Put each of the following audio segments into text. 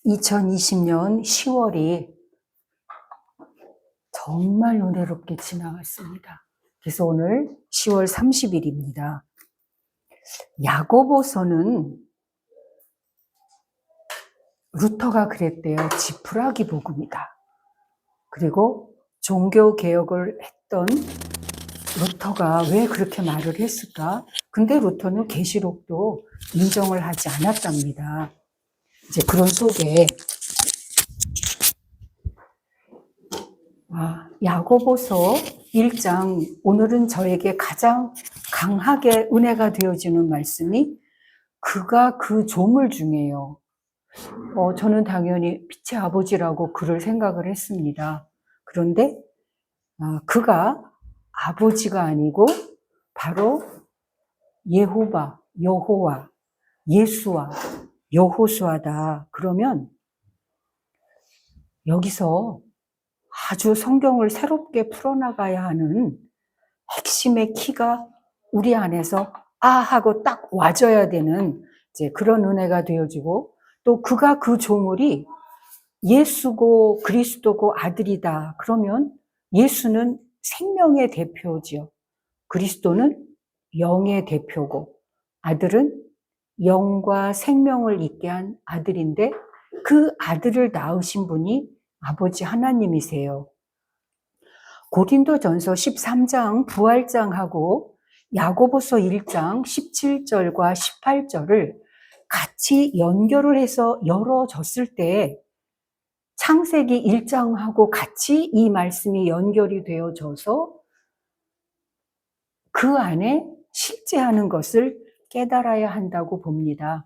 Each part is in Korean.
2020년 10월이 정말 은혜롭게 지나갔습니다. 그래서 오늘 10월 30일입니다. 야고보서는 루터가 그랬대요. 지푸라기 복음이다. 그리고 종교 개혁을 했던 루터가 왜 그렇게 말을 했을까? 근데 루터는 계시록도 인정을 하지 않았답니다. 이제 그런 속에 야고보서 1장, 오늘은 저에게 가장 강하게 은혜가 되어지는 말씀이 그가 그 조물 중에요. 저는 당연히 빛의 아버지라고 그를 생각을 했습니다. 그런데 그가 아버지가 아니고 바로 예호바, 여호와, 예수와 여호수아다. 그러면 여기서 아주 성경을 새롭게 풀어나가야 하는 핵심의 키가 우리 안에서 하고 딱 와줘야 되는 이제 그런 은혜가 되어지고, 또 그가 그 조물이 예수고 그리스도고 아들이다. 그러면 예수는 생명의 대표지요. 그리스도는 영의 대표고 아들은 영과 생명을 있게 한 아들인데 그 아들을 낳으신 분이 아버지 하나님이세요. 고린도전서 13장 부활장하고 야고보서 1장 17절과 18절을 같이 연결을 해서 열어졌을 때 창세기 1장하고 같이 이 말씀이 연결이 되어져서 그 안에 실제하는 것을 깨달아야 한다고 봅니다.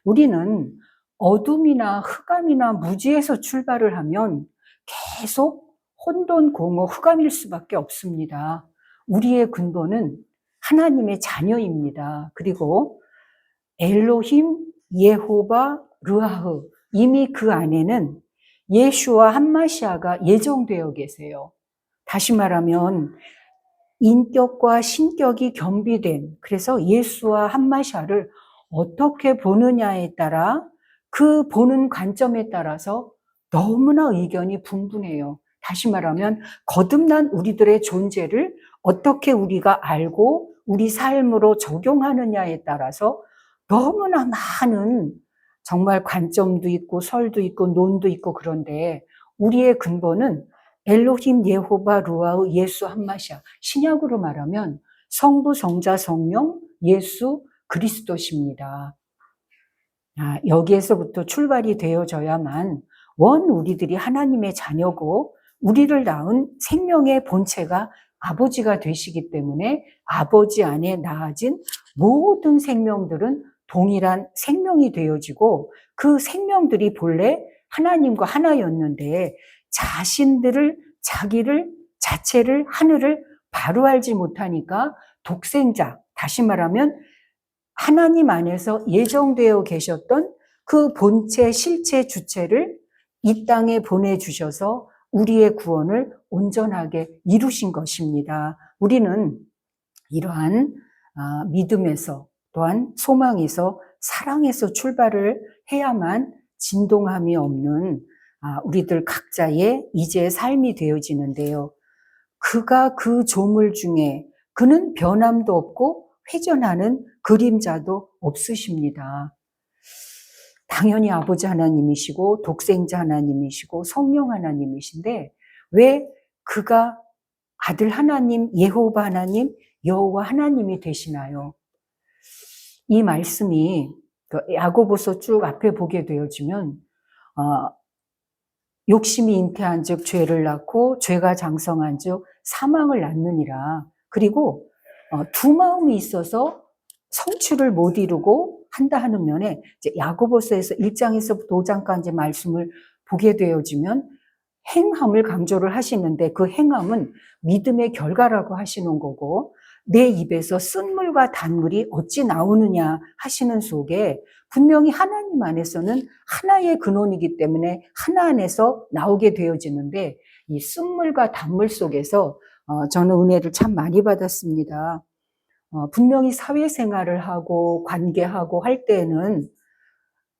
우리는 어둠이나 흑암이나 무지에서 출발을 하면 계속 혼돈, 공허, 흑암일 수밖에 없습니다. 우리의 근본은 하나님의 자녀입니다. 그리고 엘로힘, 예호바, 르아흐, 이미 그 안에는 예슈와 함마시아가 예정되어 계세요. 다시 말하면 인격과 신격이 겸비된, 그래서 예수와 함마시아를 어떻게 보느냐에 따라 그 보는 관점에 따라서 너무나 의견이 분분해요. 다시 말하면 거듭난 우리들의 존재를 어떻게 우리가 알고 우리 삶으로 적용하느냐에 따라서 너무나 많은 정말 관점도 있고 설도 있고 논도 있고, 그런데 우리의 근본은 엘로힘, 예호바, 루아흐, 예수, 함마시아. 신약으로 말하면 성부, 성자, 성령, 예수, 그리스도십니다. 여기에서부터 출발이 되어져야만 우리들이 하나님의 자녀고 우리를 낳은 생명의 본체가 아버지가 되시기 때문에 아버지 안에 낳아진 모든 생명들은 동일한 생명이 되어지고, 그 생명들이 본래 하나님과 하나였는데 자체를 하늘을 바로 알지 못하니까 독생자, 다시 말하면 하나님 안에서 예정되어 계셨던 그 본체, 실체, 주체를 이 땅에 보내주셔서 우리의 구원을 온전하게 이루신 것입니다. 우리는 이러한 믿음에서, 또한 소망에서, 사랑에서 출발을 해야만 진동함이 없는 우리들 각자의 이제의 삶이 되어지는데요. 그가 그 조물 중에 그는 변함도 없고 회전하는 그림자도 없으십니다. 당연히 아버지 하나님이시고 독생자 하나님이시고 성령 하나님이신데 왜 그가 아들 하나님, 예호바 하나님, 여호와 하나님이 되시나요? 이 말씀이 야고보서 쭉 앞에 보게 되어지면 욕심이 잉태한 즉 죄를 낳고 죄가 장성한 즉 사망을 낳느니라. 그리고 두 마음이 있어서 성취를 못 이루고 한다 하는 면에 이제 야고보서에서 1장에서부터 5장까지 말씀을 보게 되어지면 행함을 강조를 하시는데, 그 행함은 믿음의 결과라고 하시는 거고, 내 입에서 쓴물과 단물이 어찌 나오느냐 하시는 속에 분명히 하나님 안에서는 하나의 근원이기 때문에 하나 안에서 나오게 되어지는데, 이 쓴물과 단물 속에서 저는 은혜를 참 많이 받았습니다. 분명히 사회생활을 하고 관계하고 할 때는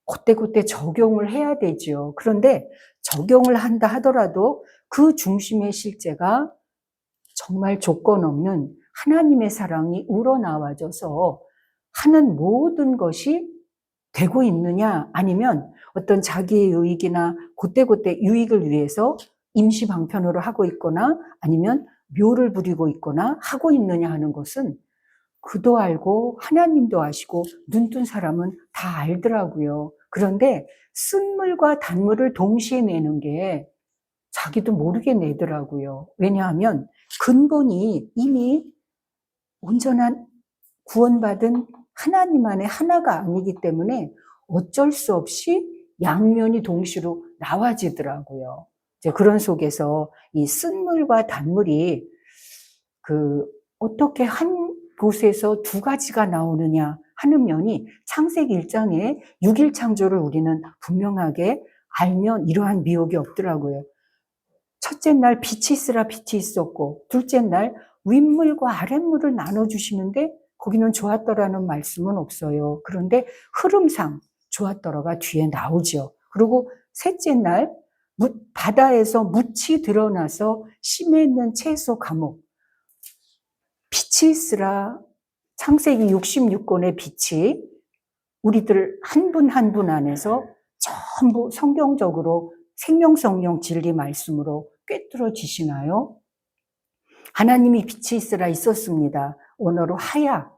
그때그때 적용을 해야 되죠. 그런데 적용을 한다 하더라도 그 중심의 실제가 정말 조건 없는 하나님의 사랑이 우러나와져서 하는 모든 것이 되고 있느냐, 아니면 어떤 자기의 유익이나 그때그때 유익을 위해서 임시 방편으로 하고 있거나 아니면 묘를 부리고 있거나 하고 있느냐 하는 것은 그도 알고 하나님도 아시고 눈뜬 사람은 다 알더라고요. 그런데 쓴물과 단물을 동시에 내는 게 자기도 모르게 내더라고요. 왜냐하면 근본이 이미 온전한 구원받은 하나님 안에 하나가 아니기 때문에 어쩔 수 없이 양면이 동시로 나와지더라고요. 이제 그런 속에서 이 쓴물과 단물이 어떻게 한 곳에서 두 가지가 나오느냐 하는 면이 창세기 1장에 6일 창조를 우리는 분명하게 알면 이러한 미혹이 없더라고요. 첫째 날 빛이 있으라 빛이 있었고, 둘째 날 윗물과 아랫물을 나눠주시는데 거기는 좋았더라는 말씀은 없어요. 그런데 흐름상 좋았더라가 뒤에 나오죠. 그리고 셋째 날 바다에서 묻이 드러나서 심해 있는 채소 과목, 빛이 있으라. 창세기 66권의 빛이 우리들 한 분 한 분 안에서 전부 성경적으로 생명성령 진리 말씀으로 꿰뚫어지시나요? 하나님이 빛이 있으라 있었습니다. 원어로 하야,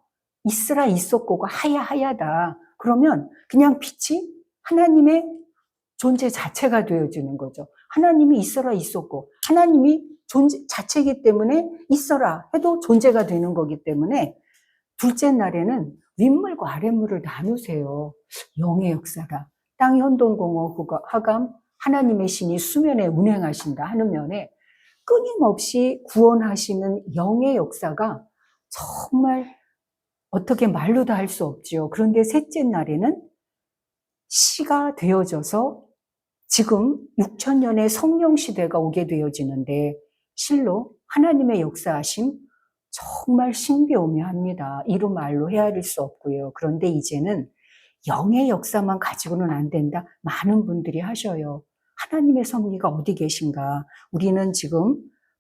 있으라 있었고가 하야 하야다. 그러면 그냥 빛이 하나님의 존재 자체가 되어지는 거죠. 하나님이 있어라 있었고, 하나님이 존재 자체이기 때문에 있어라 해도 존재가 되는 거기 때문에 둘째 날에는 윗물과 아랫물을 나누세요. 영의 역사다. 땅 현동공허 하감 하나님의 신이 수면에 운행하신다 하는 면에 끊임없이 구원하시는 영의 역사가 정말 어떻게 말로도 할 수 없지요. 그런데 셋째 날에는 시가 되어져서 지금 6,000년의 성령 시대가 오게 되어지는데 실로 하나님의 역사하심 정말 신비오묘합니다. 이루 말로 헤아릴 수 없고요. 그런데 이제는 영의 역사만 가지고는 안 된다. 많은 분들이 하셔요. 하나님의 섭리가 어디 계신가? 우리는 지금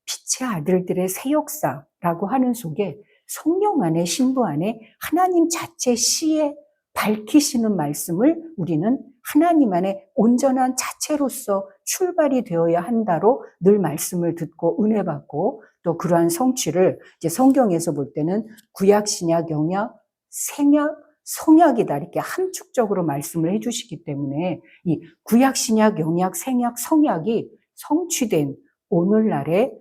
빛의 아들들의 새 역사라고 하는 속에 성령 안에 신부 안에 하나님 자체 시에 밝히시는 말씀을 우리는 하나님 안에 온전한 자체로서 출발이 되어야 한다로 늘 말씀을 듣고 은혜 받고 또 그러한 성취를 이제 성경에서 볼 때는 구약, 신약, 영약, 생약, 성약이다 이렇게 함축적으로 말씀을 해주시기 때문에 이 구약, 신약, 영약, 생약, 성약이 성취된 오늘날의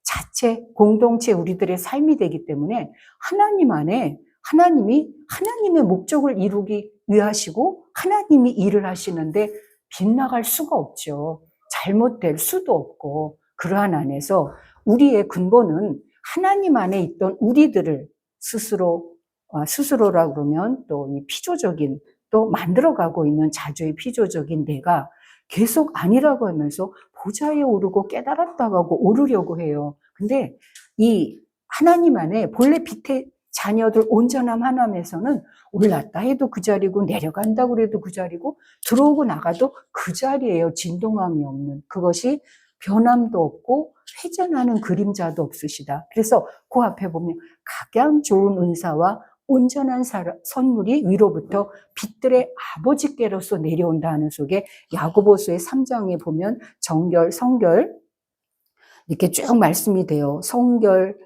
자체 공동체 우리들의 삶이 되기 때문에 하나님 안에 하나님이 하나님의 목적을 이루기 위하시고 하나님이 일을 하시는데 빗나갈 수가 없죠. 잘못될 수도 없고 그러한 안에서 우리의 근본은 하나님 안에 있던 우리들을 스스로라 그러면 또 이 피조적인 또 만들어가고 있는 자주의 피조적인 내가 계속 아니라고 하면서 보좌에 오르고 깨달았다고 하고 오르려고 해요. 근데 이 하나님 안에 본래 빛의 자녀들 온전함 하나님에서는 올랐다 해도 그 자리고 내려간다고 해도 그 자리고 들어오고 나가도 그 자리예요. 진동함이 없는. 그것이 변함도 없고 회전하는 그림자도 없으시다. 그래서 그 앞에 보면 각양 좋은 은사와 온전한 선물이 위로부터 빛들의 아버지께로서 내려온다 하는 속에 야고보서의 3장에 보면 정결, 성결 이렇게 쭉 말씀이 돼요. 성결,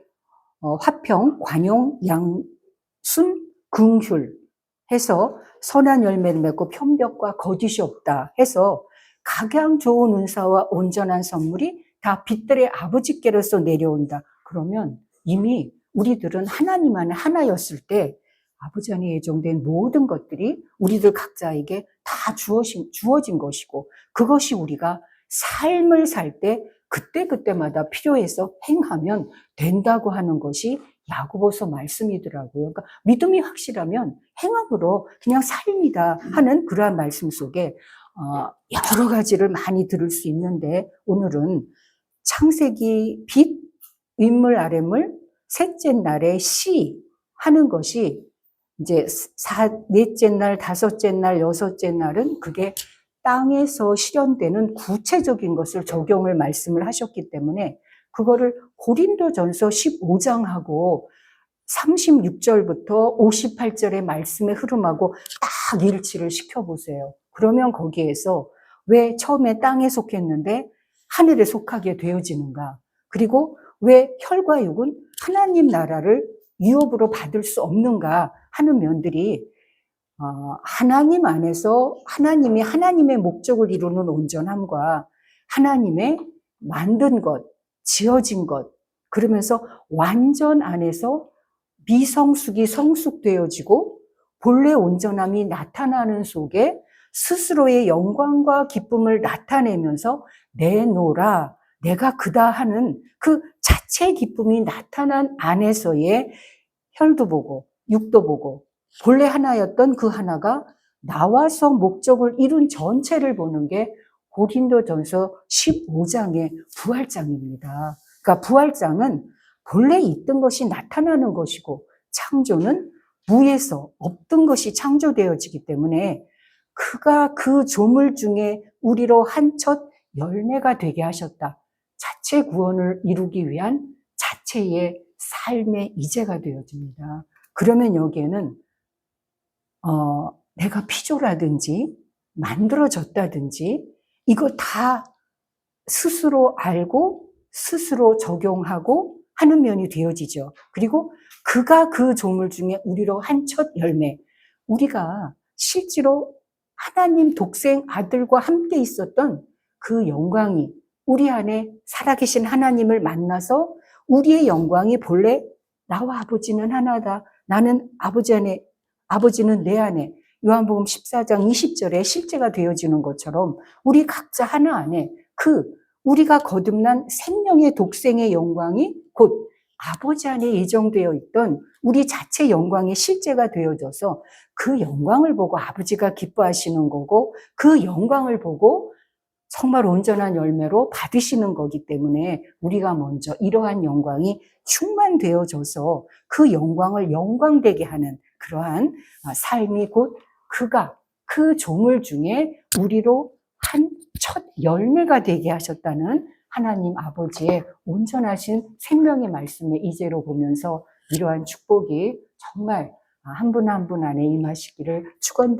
화평, 관용, 양순, 긍휼 해서 선한 열매를 맺고 편벽과 거짓이 없다 해서 각양 좋은 은사와 온전한 선물이 다 빛들의 아버지께로서 내려온다. 그러면 이미 우리들은 하나님 안에 하나였을 때 아버지 안에 예정된 모든 것들이 우리들 각자에게 다 주어진 것이고 그것이 우리가 삶을 살 때 그때그때마다 필요해서 행하면 된다고 하는 것이 야고보서 말씀이더라고요. 그러니까 믿음이 확실하면 행함으로 그냥 삶이다 하는 그러한 말씀 속에 여러 가지를 많이 들을 수 있는데 오늘은 창세기 빛, 윗물, 아랫물, 셋째 날에 시 하는 것이 이제 넷째 날, 다섯째 날, 여섯째 날은 그게 땅에서 실현되는 구체적인 것을 적용을 말씀을 하셨기 때문에 그거를 고린도전서 15장하고 36절부터 58절의 말씀의 흐름하고 딱 일치를 시켜보세요. 그러면 거기에서 왜 처음에 땅에 속했는데 하늘에 속하게 되어지는가? 그리고 왜 혈과 육은 하나님 나라를 유업으로 받을 수 없는가 하는 면들이 하나님 안에서 하나님이 하나님의 목적을 이루는 온전함과 하나님의 만든 것, 지어진 것, 그러면서 완전 안에서 미성숙이 성숙되어지고 본래 온전함이 나타나는 속에 스스로의 영광과 기쁨을 나타내면서 내노라, 내가 그다 하는 그 자체의 기쁨이 나타난 안에서의 혈도 보고 육도 보고 본래 하나였던 그 하나가 나와서 목적을 이룬 전체를 보는 게 고린도전서 15장의 부활장입니다. 그러니까 부활장은 본래 있던 것이 나타나는 것이고 창조는 무에서 없던 것이 창조되어지기 때문에 그가 그 조물 중에 우리로 한 첫 열매가 되게 하셨다. 자체 구원을 이루기 위한 자체의 삶의 이제가 되어집니다. 그러면 여기에는 내가 피조라든지 만들어졌다든지 이거 다 스스로 알고 스스로 적용하고 하는 면이 되어지죠. 그리고 그가 그 조물 중에 우리로 한 첫 열매, 우리가 실제로 하나님 독생 아들과 함께 있었던 그 영광이 우리 안에 살아계신 하나님을 만나서 우리의 영광이 본래 나와 아버지는 하나다. 나는 아버지 안에, 아버지는 내 안에 요한복음 14장 20절에 실제가 되어지는 것처럼 우리 각자 하나 안에 우리가 거듭난 생명의 독생의 영광이 곧 아버지 안에 예정되어 있던 우리 자체 영광의 실제가 되어져서 그 영광을 보고 아버지가 기뻐하시는 거고 그 영광을 보고 정말 온전한 열매로 받으시는 거기 때문에 우리가 먼저 이러한 영광이 충만되어져서 그 영광을 영광되게 하는 그러한 삶이 곧 그가 그 조물 중에 우리로 한 첫 열매가 되게 하셨다는 하나님 아버지의 온전하신 생명의 말씀의 이제로 보면서 이러한 축복이 정말 한 분 한 분 안에 임하시기를 축원드립니다.